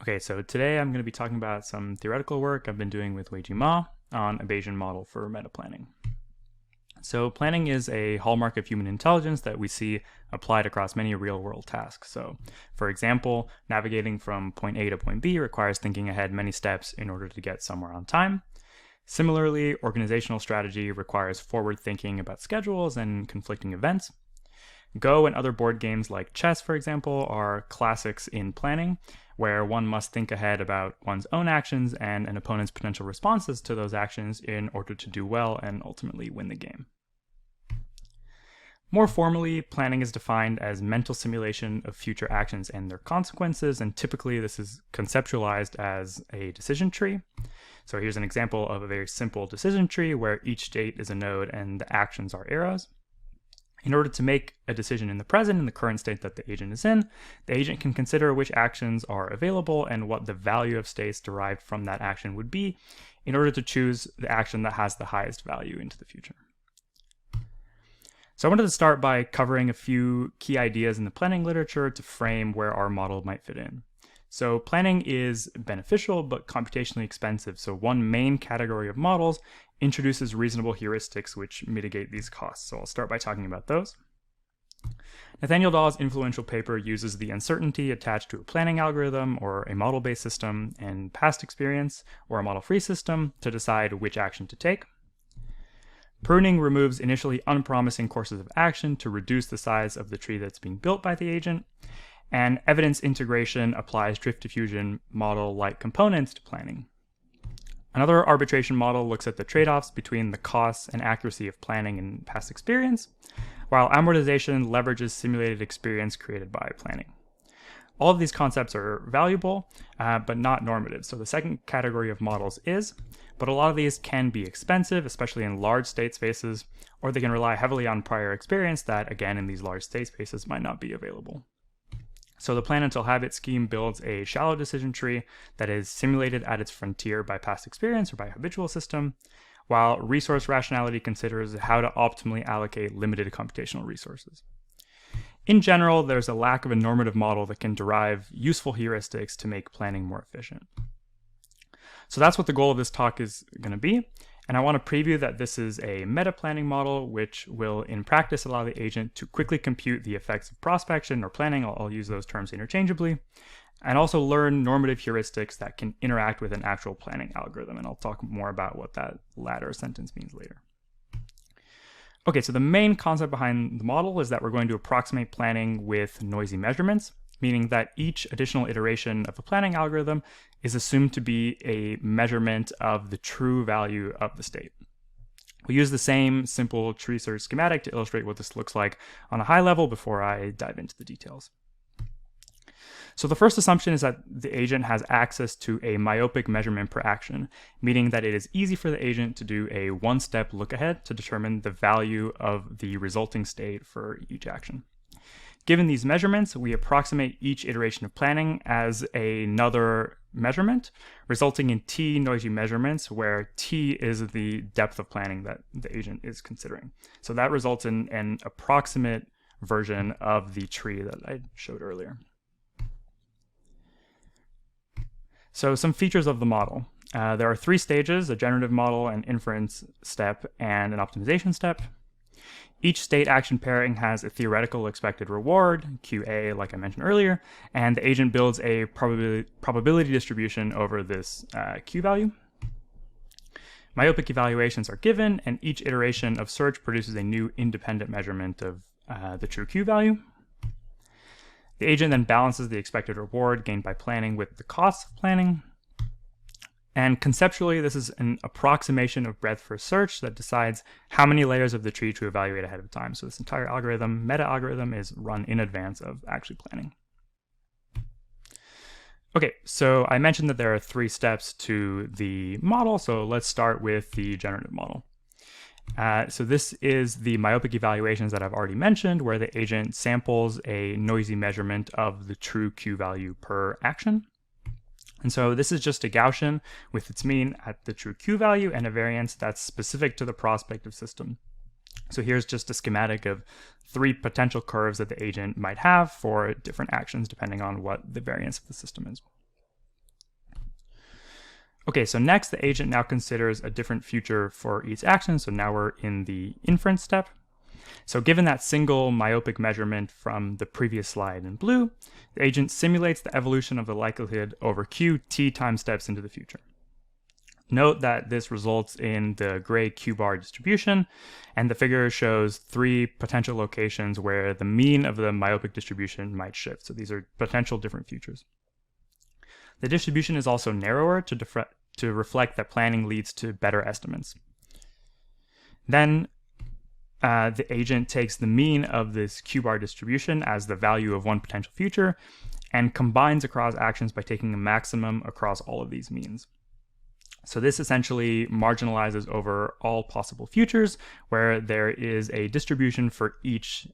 Okay, so today I'm going to be talking about some theoretical work I've been doing with Wei-Ji Ma on a Bayesian model for meta-planning. So planning is a hallmark of human intelligence that we see applied across many real-world tasks. So, for example, navigating from point A to point B requires thinking ahead many steps in order to get somewhere on time. Similarly, organizational strategy requires forward thinking about schedules and conflicting events. Go and other board games like chess, for example, are classics in planning, where one must think ahead about one's own actions and an opponent's potential responses to those actions in order to do well and ultimately win the game. More formally, planning is defined as mental simulation of future actions and their consequences, and typically this is conceptualized as a decision tree. So here's an example of a very simple decision tree where each state is a node and the actions are arrows. In order to make a decision in the present, in the current state that the agent is in, the agent can consider which actions are available and what the value of states derived from that action would be in order to choose the action that has the highest value into the future. So I wanted to start by covering a few key ideas in the planning literature to frame where our model might fit in. So planning is beneficial but computationally expensive. So one main category of models introduces reasonable heuristics which mitigate these costs. So I'll start by talking about those. Nathaniel Dawes' influential paper uses the uncertainty attached to a planning algorithm or a model-based system and past experience or a model-free system to decide which action to take. Pruning removes initially unpromising courses of action to reduce the size of the tree that's being built by the agent. And evidence integration applies drift diffusion model-like components to planning. Another arbitration model looks at the trade-offs between the costs and accuracy of planning and past experience, while amortization leverages simulated experience created by planning. All of these concepts are valuable, but not normative. So the second category of models is, but a lot of these can be expensive, especially in large state spaces, or they can rely heavily on prior experience that, again, in these large state spaces might not be available. So the plan until habit scheme builds a shallow decision tree that is simulated at its frontier by past experience or by habitual system, while resource rationality considers how to optimally allocate limited computational resources. In general, there's a lack of a normative model that can derive useful heuristics to make planning more efficient. So that's what the goal of this talk is going to be. And I want to preview that this is a meta-planning model, which will in practice allow the agent to quickly compute the effects of prospection or planning, I'll use those terms interchangeably, and also learn normative heuristics that can interact with an actual planning algorithm. And I'll talk more about what that latter sentence means later. Okay, so the main concept behind the model is that we're going to approximate planning with noisy measurements, meaning that each additional iteration of a planning algorithm is assumed to be a measurement of the true value of the state. We use the same simple tree search schematic to illustrate what this looks like on a high level before I dive into the details. So the first assumption is that the agent has access to a myopic measurement per action, meaning that it is easy for the agent to do a one-step look ahead to determine the value of the resulting state for each action. Given these measurements, we approximate each iteration of planning as another measurement, resulting in T noisy measurements, where T is the depth of planning that the agent is considering. So that results in an approximate version of the tree that I showed earlier. So some features of the model. There are three stages: a generative model, an inference step, and an optimization step. Each state action pairing has a theoretical expected reward, QA, like I mentioned earlier, and the agent builds a probability distribution over this Q value. Myopic evaluations are given, and each iteration of search produces a new independent measurement of the true Q value. The agent then balances the expected reward gained by planning with the costs of planning. And conceptually, this is an approximation of breadth first search that decides how many layers of the tree to evaluate ahead of time. So this entire algorithm, meta-algorithm, is run in advance of actually planning. Okay, so I mentioned that there are three steps to the model, so let's start with the generative model. So this is the myopic evaluations that I've already mentioned, where the agent samples a noisy measurement of the true Q value per action. And so this is just a Gaussian with its mean at the true Q value and a variance that's specific to the prospective system. So here's just a schematic of three potential curves that the agent might have for different actions depending on what the variance of the system is. Okay, so next the agent now considers a different future for each action. So now we're in the inference step. So given that single myopic measurement from the previous slide in blue, the agent simulates the evolution of the likelihood over q t time steps into the future. Note that this results in the gray q-bar distribution, and the figure shows 3 potential locations where the mean of the myopic distribution might shift. So these are potential different futures. The distribution is also narrower to reflect that planning leads to better estimates. Then the agent takes the mean of this q-bar distribution as the value of one potential future and combines across actions by taking a maximum across all of these means. So this essentially marginalizes over all possible futures where there is a distribution for each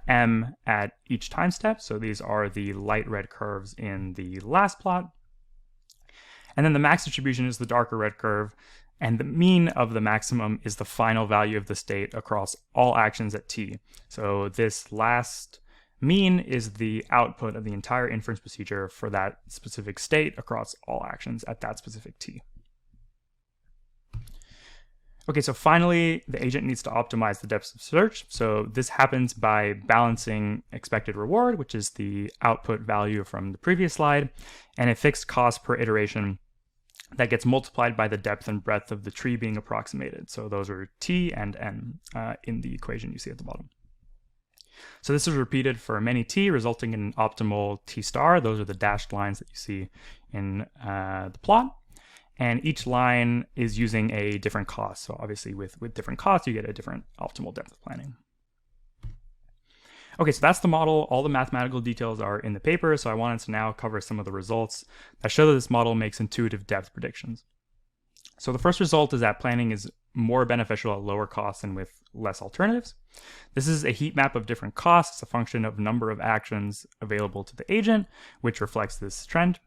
m at each time step. So these are the light red curves in the last plot. And then the max distribution is the darker red curve, and the mean of the maximum is the final value of the state across all actions at t. So this last mean is the output of the entire inference procedure for that specific state across all actions at that specific t. Okay, so finally, the agent needs to optimize the depth of search. So this happens by balancing expected reward, which is the output value from the previous slide, and a fixed cost per iteration that gets multiplied by the depth and breadth of the tree being approximated. So those are t and n in the equation you see at the bottom. So this is repeated for many t, resulting in an optimal t star. Those are the dashed lines that you see in the plot. And each line is using a different cost. So obviously with different costs, you get a different optimal depth of planning. Okay, so that's the model. All the mathematical details are in the paper. So I wanted to now cover some of the results that show that this model makes intuitive depth predictions. So the first result is that planning is more beneficial at lower costs and with less alternatives. This is a heat map of different costs. It's a function of number of actions available to the agent, which reflects this trend.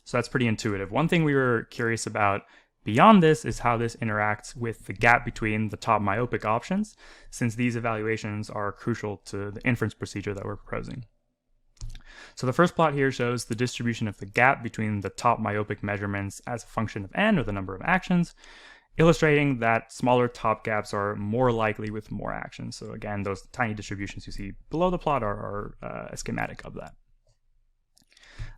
So that's pretty intuitive. One thing we were curious about beyond this is how this interacts with the gap between the top myopic options, since these evaluations are crucial to the inference procedure that we're proposing. So the first plot here shows the distribution of the gap between the top myopic measurements as a function of n, or the number of actions, illustrating that smaller top gaps are more likely with more actions. So again, those tiny distributions you see below the plot are a schematic of that.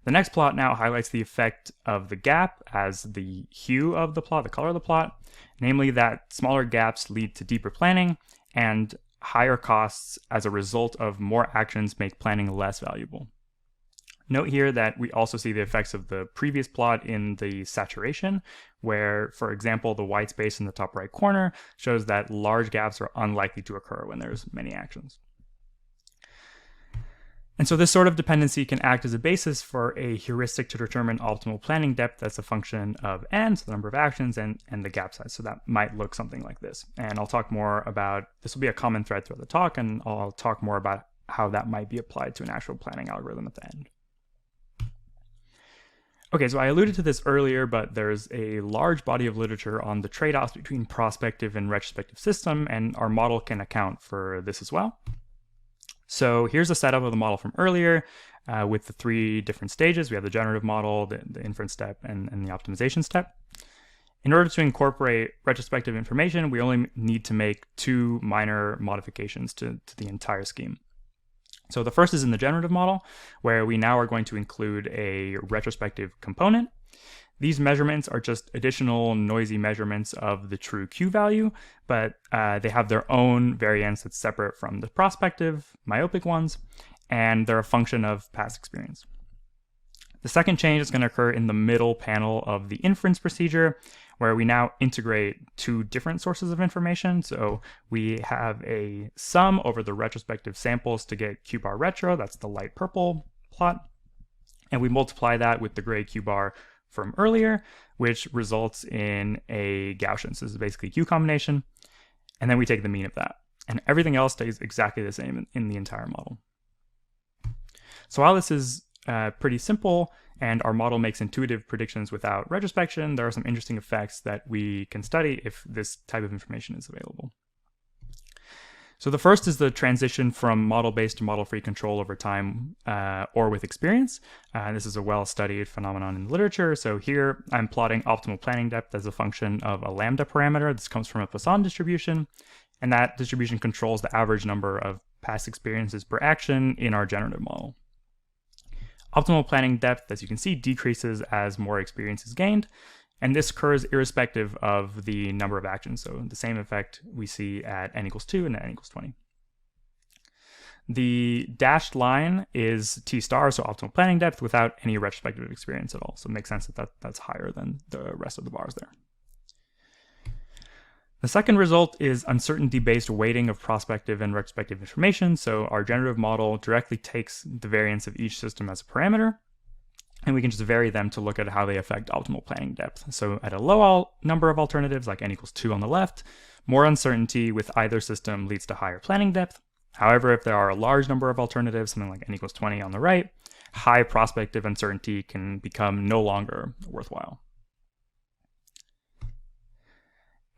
The next plot now highlights the effect of the gap as the hue of the plot, the color of the plot, namely that smaller gaps lead to deeper planning and higher costs as a result of more actions make planning less valuable. Note here that we also see the effects of the previous plot in the saturation, where, for example, the white space in the top right corner shows that large gaps are unlikely to occur when there's many actions. And so this sort of dependency can act as a basis for a heuristic to determine optimal planning depth that's a function of n, so the number of actions, and the gap size. So that might look something like this. And I'll talk more about, this will be a common thread throughout the talk, and I'll talk more about how that might be applied to an actual planning algorithm at the end. Okay, so I alluded to this earlier, but there's a large body of literature on the trade-offs between prospective and retrospective system, and our model can account for this as well. So here's a setup of the model from earlier with the 3 different stages. We have the generative model, the inference step, and the optimization step. In order to incorporate retrospective information, we only need to make 2 minor modifications to the entire scheme. So the first is in the generative model, where we now are going to include a retrospective component. These measurements are just additional noisy measurements of the true Q value, but they have their own variance that's separate from the prospective, myopic ones, and they're a function of past experience. The second change is going to occur in the middle panel of the inference procedure, where we now integrate 2 different sources of information. So we have a sum over the retrospective samples to get Q-bar retro, that's the light purple plot, and we multiply that with the gray Q-bar from earlier, which results in a Gaussian. So this is basically Q combination, and then we take the mean of that. And everything else stays exactly the same in the entire model. So while this is pretty simple, and our model makes intuitive predictions without retrospection, there are some interesting effects that we can study if this type of information is available. So the first is the transition from model-based to model-free control over time or with experience. This is a well-studied phenomenon in the literature. So here I'm plotting optimal planning depth as a function of a lambda parameter. This comes from a Poisson distribution, and that distribution controls the average number of past experiences per action in our generative model. Optimal planning depth, as you can see, decreases as more experience is gained, and this occurs irrespective of the number of actions. So the same effect we see at n equals 2 and at n equals 20. The dashed line is T star, so optimal planning depth without any retrospective experience at all. So it makes sense that that's higher than the rest of the bars there. The second result is uncertainty-based weighting of prospective and retrospective information. So our generative model directly takes the variance of each system as a parameter, and we can just vary them to look at how they affect optimal planning depth. So at a low number of alternatives, like n equals 2 on the left, more uncertainty with either system leads to higher planning depth. However, if there are a large number of alternatives, something like n equals 20 on the right, high prospective uncertainty can become no longer worthwhile.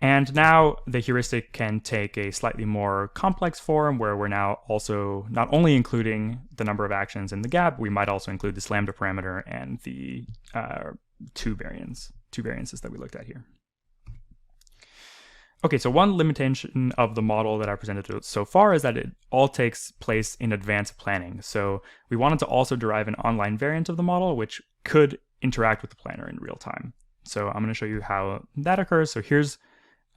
And now the heuristic can take a slightly more complex form where we're now also not only including the number of actions in the gap, we might also include this lambda parameter and the two variances that we looked at here. Okay, so one limitation of the model that I presented so far is that it all takes place in advance of planning. So we wanted to also derive an online variant of the model, which could interact with the planner in real time. So I'm going to show you how that occurs. So here's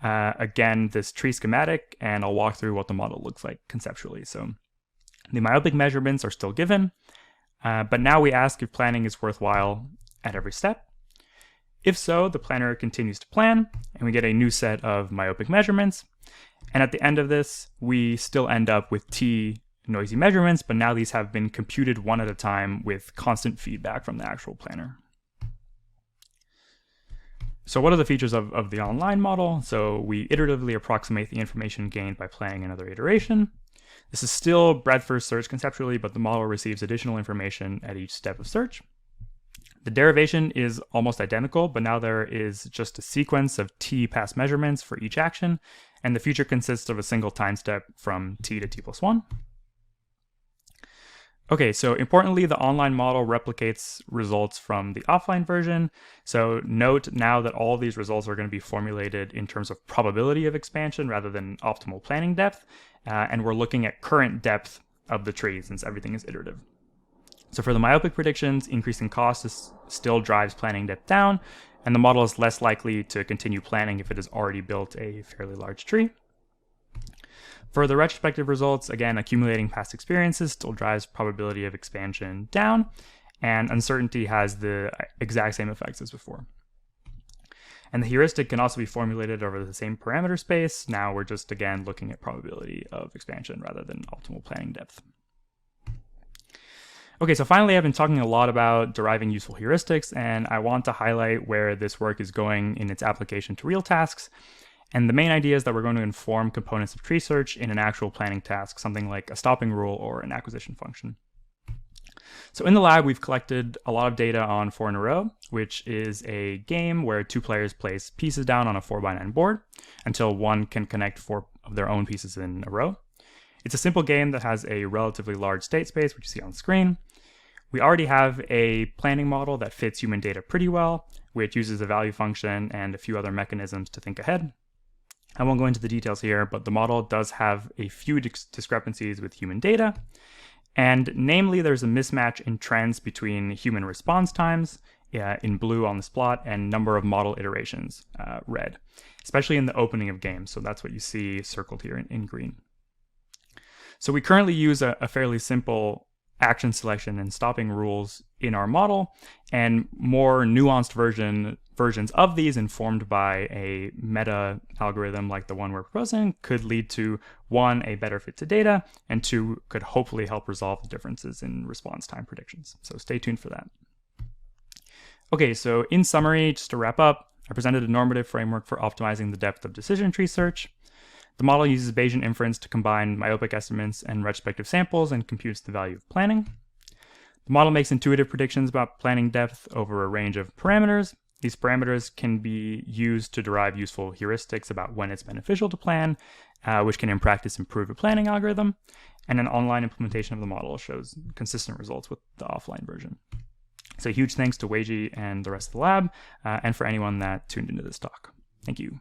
again, this tree schematic, and I'll walk through what the model looks like conceptually. So the myopic measurements are still given, but now we ask if planning is worthwhile at every step. If so, the planner continues to plan, and we get a new set of myopic measurements. And at the end of this, we still end up with T noisy measurements, but now these have been computed one at a time with constant feedback from the actual planner. So what are the features of the online model? So we iteratively approximate the information gained by planning another iteration. This is still breadth first search conceptually, but the model receives additional information at each step of search. The derivation is almost identical, but now there is just a sequence of T past measurements for each action, and the feature consists of a single time step from T to T plus 1. Okay, so importantly, the online model replicates results from the offline version. So note now that all these results are going to be formulated in terms of probability of expansion rather than optimal planning depth. And we're looking at current depth of the tree since everything is iterative. So for the myopic predictions, increasing cost still drives planning depth down, and the model is less likely to continue planning if it has already built a fairly large tree. For the retrospective results, again, accumulating past experiences still drives probability of expansion down, and uncertainty has the exact same effects as before. And the heuristic can also be formulated over the same parameter space. Now we're just, again, looking at probability of expansion rather than optimal planning depth. Okay, so finally, I've been talking a lot about deriving useful heuristics, and I want to highlight where this work is going in its application to real tasks. And the main idea is that we're going to inform components of tree search in an actual planning task, something like a stopping rule or an acquisition function. So in the lab, we've collected a lot of data on 4 in a row, which is a game where 2 players place pieces down on a 4x9 board until one can connect 4 of their own pieces in a row. It's a simple game that has a relatively large state space, which you see on screen. We already have a planning model that fits human data pretty well, which uses a value function and a few other mechanisms to think ahead. I won't go into the details here, but the model does have a few discrepancies with human data. And namely, there's a mismatch in trends between human response times, in blue on this plot, and number of model iterations, red, especially in the opening of games. So that's what you see circled here in green. So we currently use a fairly simple action selection and stopping rules in our model, and more nuanced versions of these informed by a meta algorithm like the one we're proposing could lead to 1, a better fit to data, and 2, could hopefully help resolve the differences in response time predictions. So stay tuned for that. Okay, so in summary, just to wrap up, I presented a normative framework for optimizing the depth of decision tree search. The model uses Bayesian inference to combine myopic estimates and retrospective samples and computes the value of planning. The model makes intuitive predictions about planning depth over a range of parameters, These parameters can be used to derive useful heuristics about when it's beneficial to plan, which can in practice improve a planning algorithm. And an online implementation of the model shows consistent results with the offline version. So huge thanks to Weiji and the rest of the lab, and for anyone that tuned into this talk. Thank you.